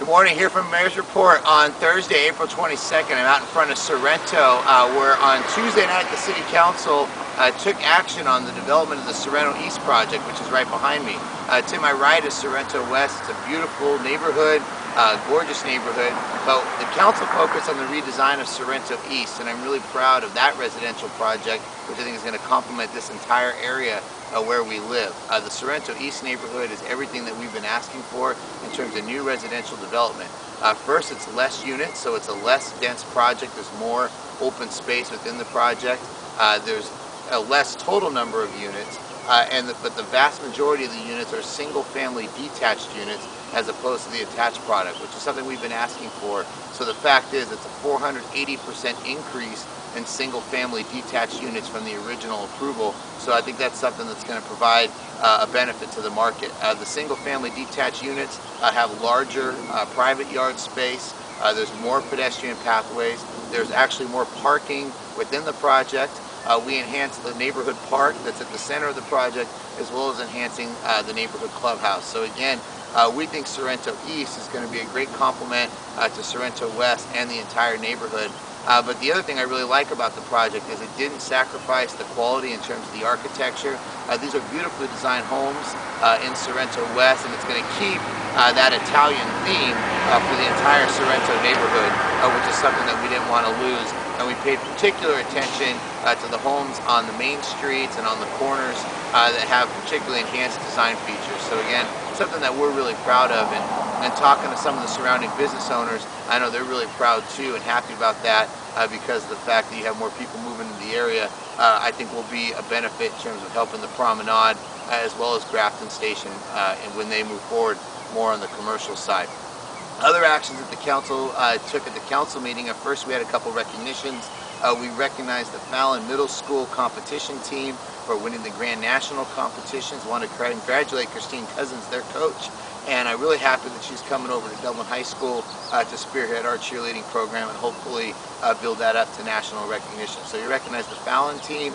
Good morning, here from Mayor's Report on Thursday, April 22nd. I'm out in front of Sorrento, where on Tuesday night the City Council took action on the development of the Sorrento East project, which is right behind me. To my right is Sorrento West. It's a beautiful neighborhood, gorgeous neighborhood, but the council focused on the redesign of Sorrento East, and I'm really proud of that residential project, which I think is going to complement this entire area where we live. The Sorrento East neighborhood is everything that we've been asking for in terms of new residential development. First, it's less units, so it's a less dense project. There's more open space within the project. There's a less total number of units, but the vast majority of the units are single-family detached units as opposed to the attached product, which is something we've been asking for. So the fact is, it's a 480% increase in single-family detached units from the original approval. So I think that's something that's going to provide a benefit to the market. The single-family detached units have larger private yard space. There's more pedestrian pathways. There's actually more parking within the project. We enhanced the neighborhood park that's at the center of the project, as well as enhancing the neighborhood clubhouse. So again, we think Sorrento East is going to be a great complement to Sorrento West and the entire neighborhood. But the other thing I really like about the project is it didn't sacrifice the quality in terms of the architecture. These are beautifully designed homes in Sorrento West, and it's going to keep that Italian theme for the entire Sorrento neighborhood, which is something that we didn't want to lose. And we paid particular attention to the homes on the main streets and on the corners that have particularly enhanced design features. So again, something that we're really proud of, and talking to some of the surrounding business owners, I know they're really proud too and happy about that because of the fact that you have more people moving into the area. I think will be a benefit in terms of helping the promenade as well as Grafton Station and when they move forward more on the commercial side. Other actions that the council took at the council meeting, at first we had a couple recognitions. We recognized the Fallon Middle School competition team for winning the Grand National competitions. Want to congratulate Christine Cousins, their coach, and I'm really happy that she's coming over to Dublin High School to spearhead our cheerleading program and hopefully build that up to national recognition. So you recognize the Fallon team.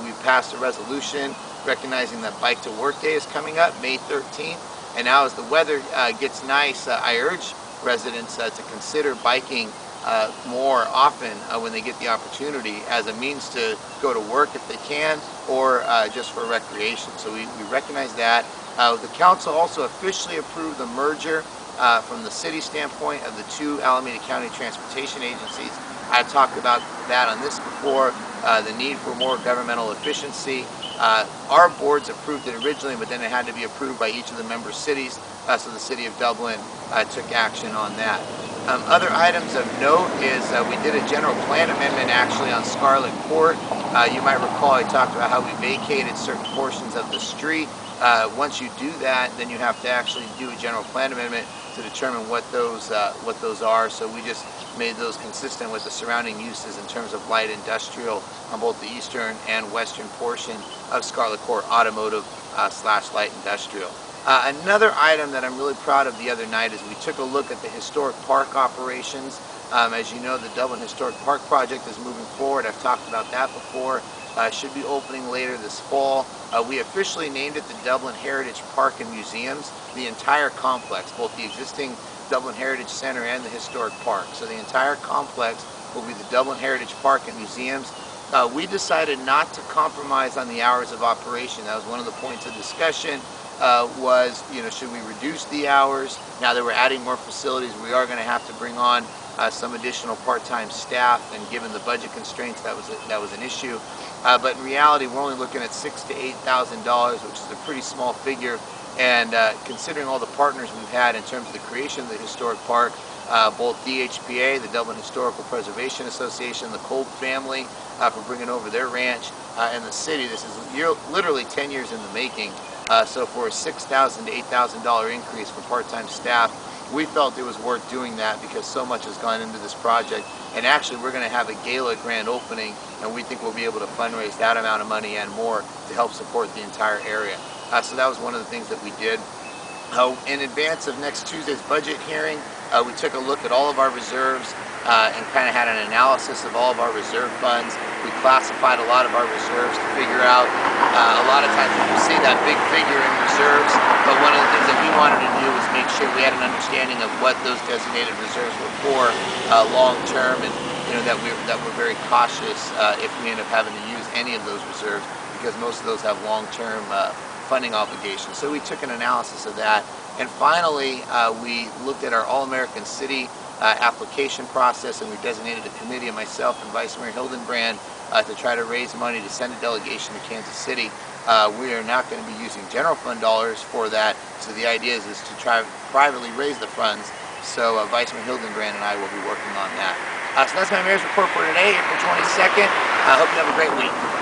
We passed a resolution recognizing that Bike to Work Day is coming up May 13th. And now as the weather gets nice, I urge residents to consider biking more often when they get the opportunity as a means to go to work if they can, or just for recreation. So we recognize that. The council also officially approved the merger from the city standpoint of the two Alameda County transportation agencies. I talked about that on this before, the need for more governmental efficiency. Our boards approved it originally, but then it had to be approved by each of the member cities, so the City of Dublin took action on that. Other items of note is we did a general plan amendment actually on Scarlet Court. You might recall I talked about how we vacated certain portions of the street. Once you do that, then you have to actually do a general plan amendment to determine what those are. So we just made those consistent with the surrounding uses in terms of light industrial on both the eastern and western portion of Scarlet Court, automotive / light industrial. Another item that I'm really proud of the other night is we took a look at the historic park operations. As you know, the Dublin Historic Park project is moving forward. I've talked about that before. Should be opening later this fall. We officially named it the Dublin Heritage Park and Museums, the entire complex, both the existing Dublin Heritage Center and the historic park. So the entire complex will be the Dublin Heritage Park and Museums. We decided not to compromise on the hours of operation. That was one of the points of discussion. Should we reduce the hours? Now that we're adding more facilities, we are going to have to bring on some additional part-time staff, and given the budget constraints, that was an issue. But in reality, we're only looking at $6,000 to $8,000, which is a pretty small figure. And considering all the partners we've had in terms of the creation of the historic park, both DHPA, the Dublin Historical Preservation Association, the Kolb family for bringing over their ranch, and the city, this is literally 10 years in the making. So for a $6,000 to $8,000 increase for part-time staff, we felt it was worth doing that because so much has gone into this project. And actually, we're going to have a gala grand opening, and we think we'll be able to fundraise that amount of money and more to help support the entire area. So that was one of the things that we did. In advance of next Tuesday's budget hearing, we took a look at all of our reserves and kind of had an analysis of all of our reserve funds. We classified a lot of our reserves to figure out, a lot of times people see that big figure in reserves, but one of the things that we wanted to do was make sure we had an understanding of what those designated reserves were for long term, and that we're very cautious if we end up having to use any of those reserves, because most of those have long-term funding obligations. So we took an analysis of that. And finally, we looked at our All-American City application process, and we designated a committee of myself and Vice Mayor Hildenbrand to try to raise money to send a delegation to Kansas City. We are not going to be using general fund dollars for that, so the idea is to try to privately raise the funds. So Vice Mayor Hildenbrand and I will be working on that. So that's my mayor's report for today, April 22nd. I hope you have a great week.